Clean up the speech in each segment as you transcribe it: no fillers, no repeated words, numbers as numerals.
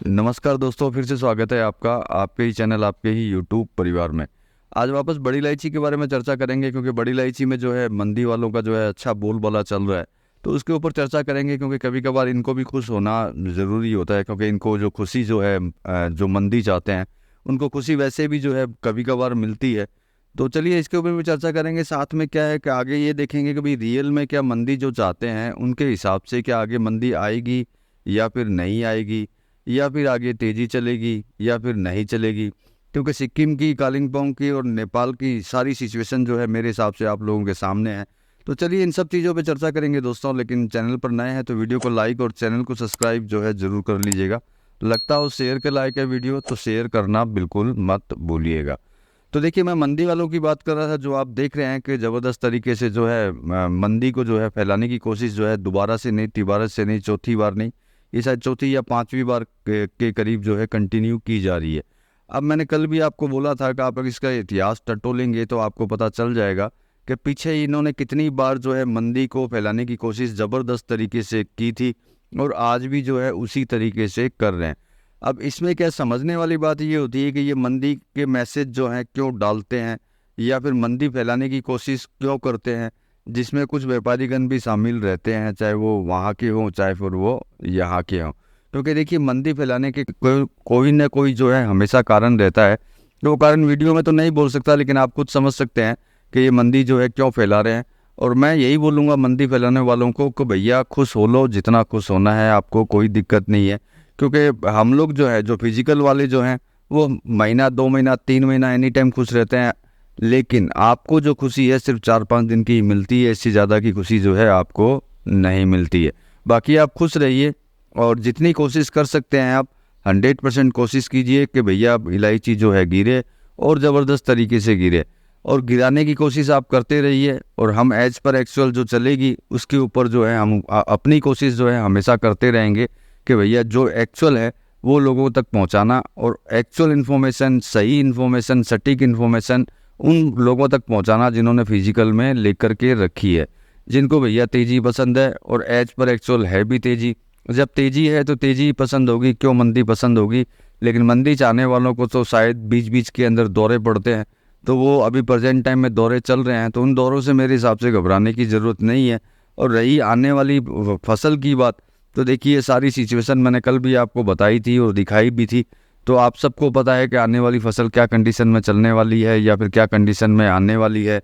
नमस्कार दोस्तों, फिर से स्वागत है आपका आपके ही चैनल आपके ही यूट्यूब परिवार में। आज वापस बड़ी इलायची के बारे में चर्चा करेंगे क्योंकि बड़ी इलायची में जो है मंदी वालों का जो है अच्छा बोलबाला चल रहा है। तो उसके ऊपर चर्चा करेंगे क्योंकि कभी कभार इनको भी खुश होना ज़रूरी होता है, क्योंकि इनको जो खुशी जो है जो मंदी चाहते हैं उनको खुशी वैसे भी जो है कभी कभार मिलती है। तो चलिए इसके ऊपर भी चर्चा करेंगे। साथ में क्या है कि आगे ये देखेंगे कि भाई रियल में क्या मंदी जो चाहते हैं उनके हिसाब से क्या आगे मंदी आएगी या फिर नहीं आएगी, या फिर आगे तेज़ी चलेगी या फिर नहीं चलेगी। क्योंकि सिक्किम की, कालिम्पोंग की और नेपाल की सारी सिचुएशन जो है मेरे हिसाब से आप लोगों के सामने है। तो चलिए इन सब चीज़ों पे चर्चा करेंगे दोस्तों। लेकिन चैनल पर नए हैं तो वीडियो को लाइक और चैनल को सब्सक्राइब जो है ज़रूर कर लीजिएगा। लगता हो शेयर के लायक है वीडियो तो शेयर करना बिल्कुल मत भूलिएगा। तो देखिए, मैं मंदी वालों की बात कर रहा था। जो आप देख रहे हैं कि ज़बरदस्त तरीके से जो है मंदी को जो है फैलाने की कोशिश जो है दोबारा से नहीं, तिबारा से नहीं, चौथी बार नहीं, ये शायद चौथी या पांचवी बार के करीब जो है कंटिन्यू की जा रही है। अब मैंने कल भी आपको बोला था कि आप अगर इसका इतिहास टटोलेंगे तो आपको पता चल जाएगा कि पीछे इन्होंने कितनी बार जो है मंदी को फैलाने की कोशिश ज़बरदस्त तरीके से की थी और आज भी जो है उसी तरीके से कर रहे हैं। अब इसमें क्या समझने वाली बात ये होती है कि ये मंदी के मैसेज जो हैं क्यों डालते हैं या फिर मंदी फैलाने की कोशिश क्यों करते हैं, जिसमें कुछ व्यापारीगण भी शामिल रहते हैं, चाहे वो वहाँ के हों चाहे फिर वो यहाँ के हों। क्योंकि देखिए, मंदी फैलाने के कोई ना कोई जो है हमेशा कारण रहता है। तो वो कारण वीडियो में तो नहीं बोल सकता, लेकिन आप खुद समझ सकते हैं कि ये मंदी जो है क्यों फैला रहे हैं। और मैं यही बोलूँगा मंदी फैलाने वालों को कि भैया खुश हो लो, जितना खुश होना है आपको, कोई दिक्कत नहीं है। क्योंकि हम लोग जो है, जो फिजिकल वाले जो हैं, वो महीना 2 महीना 3 महीना एनी टाइम खुश रहते हैं। लेकिन आपको जो खुशी है सिर्फ 4-5 दिन की मिलती है, इससे ज़्यादा की खुशी जो है आपको नहीं मिलती है। बाकी आप खुश रहिए और जितनी कोशिश कर सकते हैं आप 100% कोशिश कीजिए कि भैया इलायची जो है गिरे और ज़बरदस्त तरीके से गिरे, और गिराने की कोशिश आप करते रहिए। और हम एज पर एक्चुअल जो चलेगी उसके ऊपर जो है हम अपनी कोशिश जो है हमेशा करते रहेंगे कि भैया जो एक्चुअल है वो लोगों तक पहुंचाना, और एक्चुअल इन्फॉर्मेशन, सही इन्फॉर्मेशन, सटीक इन्फॉर्मेशन उन लोगों तक पहुंचाना जिन्होंने फिजिकल में लेकर के रखी है, जिनको भैया तेज़ी पसंद है और एज पर एक्चुअल है भी तेज़ी। जब तेज़ी है तो तेज़ी पसंद होगी, क्यों मंदी पसंद होगी। लेकिन मंदी चाहने वालों को तो शायद बीच बीच के अंदर दौरे पड़ते हैं, तो वो अभी प्रेजेंट टाइम में दौरे चल रहे हैं, तो उन दौरों से मेरे हिसाब से घबराने की ज़रूरत नहीं है। और रही आने वाली फसल की बात, तो देखिए सारी सिचुएशन मैंने कल भी आपको बताई थी और दिखाई भी थी। तो आप सबको पता है कि आने वाली फसल क्या कंडीशन में चलने वाली है या फिर क्या कंडीशन में आने वाली है,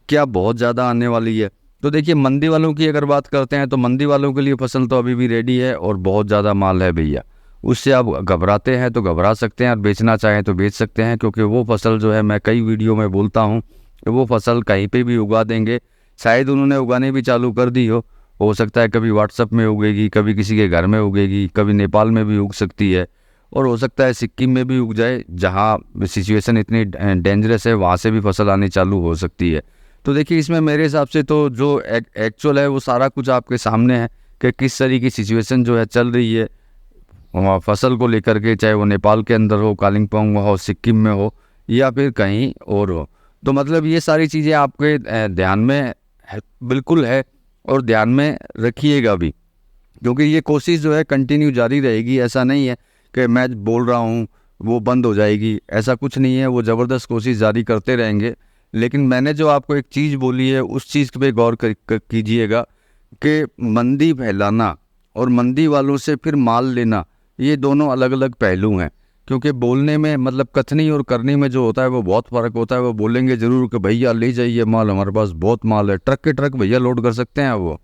क्या बहुत ज़्यादा आने वाली है। तो देखिए, मंदी वालों की अगर बात करते हैं तो मंदी वालों के लिए फसल तो अभी भी रेडी है और बहुत ज़्यादा माल है भैया। उससे आप घबराते हैं तो घबरा सकते हैं और बेचना चाहें तो बेच सकते हैं, क्योंकि वो फसल जो है, मैं कई वीडियो में बोलता हूँ, वो फसल कहीं पे भी उगा देंगे। शायद उन्होंने उगाने भी चालू कर दी हो सकता है कभी व्हाट्सएप में उगेगी, कभी किसी के घर में उगेगी, कभी नेपाल में भी उग सकती है, और हो सकता है सिक्किम में भी उग जाए, जहाँ सिचुएशन इतनी डेंजरस है वहाँ से भी फसल आनी चालू हो सकती है। तो देखिए, इसमें मेरे हिसाब से तो जो एक्चुअल है वो सारा कुछ आपके सामने है कि किस तरह की सिचुएशन जो है चल रही है वहाँ फसल को लेकर के, चाहे वो नेपाल के अंदर हो, कालिम्पोंग में हो, सिक्किम में हो या फिर कहीं और हो। तो मतलब ये सारी चीज़ें आपके ध्यान में बिल्कुल है और ध्यान में रखिएगा भी, क्योंकि ये कोशिश जो है कंटिन्यू जारी रहेगी। ऐसा नहीं है कि मैं बोल रहा हूँ वो बंद हो जाएगी, ऐसा कुछ नहीं है। वो ज़बरदस्त कोशिश जारी करते रहेंगे। लेकिन मैंने जो आपको एक चीज़ बोली है उस चीज़ पे गौर कीजिएगा कि मंदी फैलाना और मंदी वालों से फिर माल लेना, ये दोनों अलग अलग पहलू हैं। क्योंकि बोलने में, मतलब कथनी और करनी में जो होता है वो बहुत फ़र्क होता है। वो बोलेंगे ज़रूर कि भैया ले जाइए माल, हमारे पास बहुत माल है, ट्रक के ट्रक भैया लोड कर सकते हैं वो।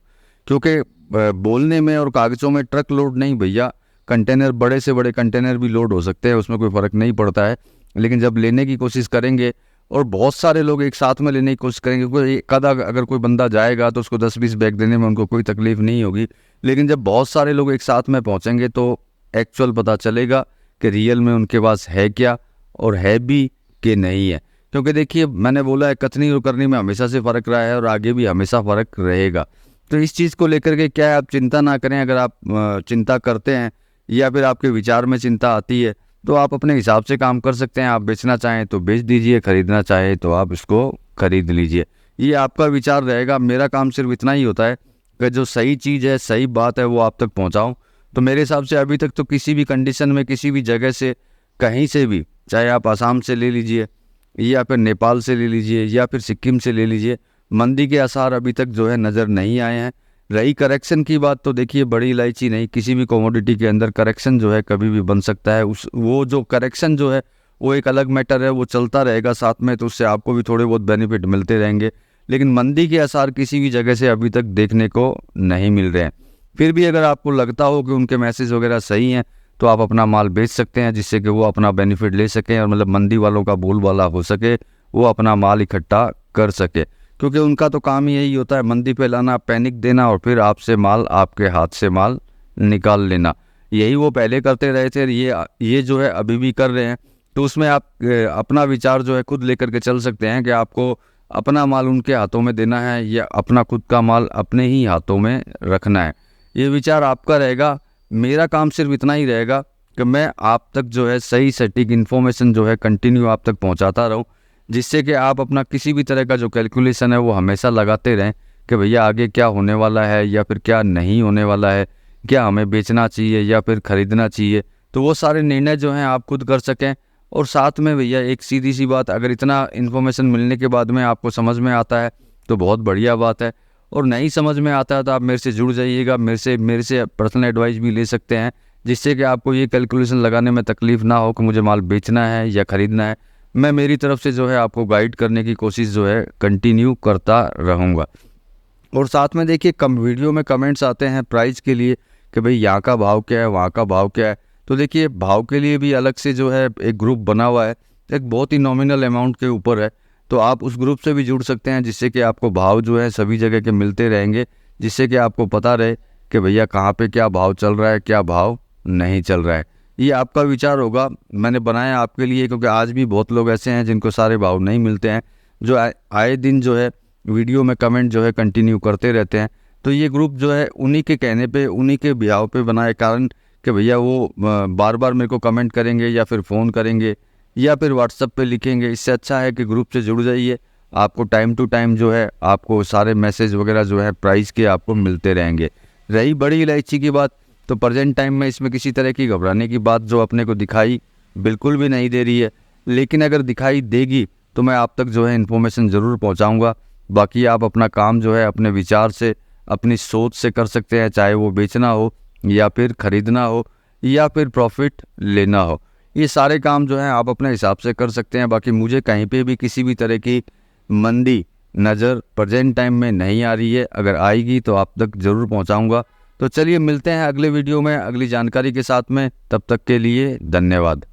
क्योंकि बोलने में और कागज़ों में ट्रक लोड नहीं भैया, कंटेनर, बड़े से बड़े कंटेनर भी लोड हो सकते हैं, उसमें कोई फ़र्क नहीं पड़ता है। लेकिन जब लेने की कोशिश करेंगे और बहुत सारे लोग एक साथ में लेने की कोशिश करेंगे, कोई कदा अगर कोई बंदा जाएगा तो उसको 10-20 बैग देने में उनको कोई तकलीफ़ नहीं होगी। लेकिन जब बहुत सारे लोग एक साथ में पहुंचेंगे तो एक्चुअल पता चलेगा कि रियल में उनके पास है क्या और है भी कि नहीं है। क्योंकि देखिए, मैंने बोला है कथनी और करनी में हमेशा से फ़र्क रहा है और आगे भी हमेशा फ़र्क रहेगा। तो इस चीज़ को लेकर के क्या है, आप चिंता ना करें। अगर आप चिंता करते हैं या फिर आपके विचार में चिंता आती है तो आप अपने हिसाब से काम कर सकते हैं। आप बेचना चाहें तो बेच दीजिए, खरीदना चाहें तो आप इसको खरीद लीजिए। ये आपका विचार रहेगा। मेरा काम सिर्फ इतना ही होता है कि जो सही चीज़ है, सही बात है, वो आप तक पहुंचाऊं। तो मेरे हिसाब से अभी तक तो किसी भी कंडीशन में किसी भी जगह से कहीं से भी, चाहे आप आसाम से ले लीजिए या फिर नेपाल से ले लीजिए या फिर सिक्किम से ले लीजिए, मंदी के आसार अभी तक जो है नज़र नहीं आए हैं। रही करेक्शन की बात, तो देखिए बड़ी इलायची नहीं, किसी भी कमोडिटी के अंदर करेक्शन जो है कभी भी बन सकता है। वो जो करेक्शन जो है वो एक अलग मैटर है, वो चलता रहेगा साथ में, तो उससे आपको भी थोड़े बहुत बेनिफिट मिलते रहेंगे। लेकिन मंदी के आसार किसी भी जगह से अभी तक देखने को नहीं मिल रहे हैं। फिर भी अगर आपको लगता हो कि उनके मैसेज वगैरह सही हैं तो आप अपना माल बेच सकते हैं, जिससे कि वो अपना बेनिफिट ले सकें और मतलब मंदी वालों का बोलबाला हो सके, वो अपना माल इकट्ठा कर सके। क्योंकि उनका तो काम ही यही होता है, मंदी फैलाना, पैनिक देना और फिर आपसे माल, आपके हाथ से माल निकाल लेना। यही वो पहले करते रहे थे, ये जो है अभी भी कर रहे हैं। तो उसमें आप अपना विचार जो है खुद लेकर के चल सकते हैं कि आपको अपना माल उनके हाथों में देना है या अपना खुद का माल अपने ही हाथों में रखना है। ये विचार आपका रहेगा। मेरा काम सिर्फ इतना ही रहेगा कि मैं आप तक जो है सही सटीक इन्फॉर्मेशन जो है कंटिन्यू आप तक पहुंचाता रहूं, जिससे कि आप अपना किसी भी तरह का जो कैलकुलेशन है वो हमेशा लगाते रहें कि भैया आगे क्या होने वाला है या फिर क्या नहीं होने वाला है, क्या हमें बेचना चाहिए या फिर ख़रीदना चाहिए। तो वो सारे निर्णय जो हैं आप खुद कर सकें। और साथ में भैया एक सीधी सी बात, अगर इतना इन्फॉर्मेशन मिलने के बाद में आपको समझ में आता है तो बहुत बढ़िया बात है, और नहीं समझ में आता है तो आप मेरे से जुड़ जाइएगा, मेरे से पर्सनल एडवाइस भी ले सकते हैं, जिससे कि आपको ये कैलकुलेशन लगाने में तकलीफ़ ना हो कि मुझे माल बेचना है या ख़रीदना है। मैं मेरी तरफ से जो है आपको गाइड करने की कोशिश जो है कंटिन्यू करता रहूँगा। और साथ में देखिए वीडियो में कमेंट्स आते हैं प्राइस के लिए कि भाई यहाँ का भाव क्या है, वहाँ का भाव क्या है। तो देखिए भाव के लिए भी अलग से जो है एक ग्रुप बना हुआ है, एक बहुत ही नॉमिनल अमाउंट के ऊपर है, तो आप उस ग्रुप से भी जुड़ सकते हैं, जिससे कि आपको भाव जो है सभी जगह के मिलते रहेंगे, जिससे कि आपको पता रहे कि भैया कहाँ पे क्या भाव चल रहा है, क्या भाव नहीं चल रहा है। ये आपका विचार होगा, मैंने बनाया आपके लिए, क्योंकि आज भी बहुत लोग ऐसे हैं जिनको सारे भाव नहीं मिलते हैं, जो आए दिन जो है वीडियो में कमेंट जो है कंटिन्यू करते रहते हैं। तो ये ग्रुप जो है उन्हीं के कहने पे, उन्हीं के बिहाव पे बनाए, कारण कि भैया वो बार बार मेरे को कमेंट करेंगे या फिर फ़ोन करेंगे या फिर व्हाट्सएप पे लिखेंगे। इससे अच्छा है कि ग्रुप से जुड़ जाइए, आपको टाइम टू टाइम जो है आपको सारे मैसेज वगैरह जो है प्राइस के आपको मिलते रहेंगे। रही बड़ी इलायची की बात, तो प्रेजेंट टाइम में इसमें किसी तरह की घबराने की बात जो अपने को दिखाई बिल्कुल भी नहीं दे रही है, लेकिन अगर दिखाई देगी तो मैं आप तक जो है इन्फॉर्मेशन ज़रूर पहुँचाऊँगा। बाकी आप अपना काम जो है अपने विचार से, अपनी सोच से कर सकते हैं, चाहे वो बेचना हो या फिर ख़रीदना हो या फिर प्रॉफिट लेना हो। ये सारे काम जो हैं आप अपने हिसाब से कर सकते हैं। बाकी मुझे कहीं पे भी किसी भी तरह की मंदी नज़र प्रेजेंट टाइम में नहीं आ रही है, अगर आएगी तो आप तक ज़रूर पहुंचाऊंगा। तो चलिए मिलते हैं अगले वीडियो में अगली जानकारी के साथ में, तब तक के लिए धन्यवाद।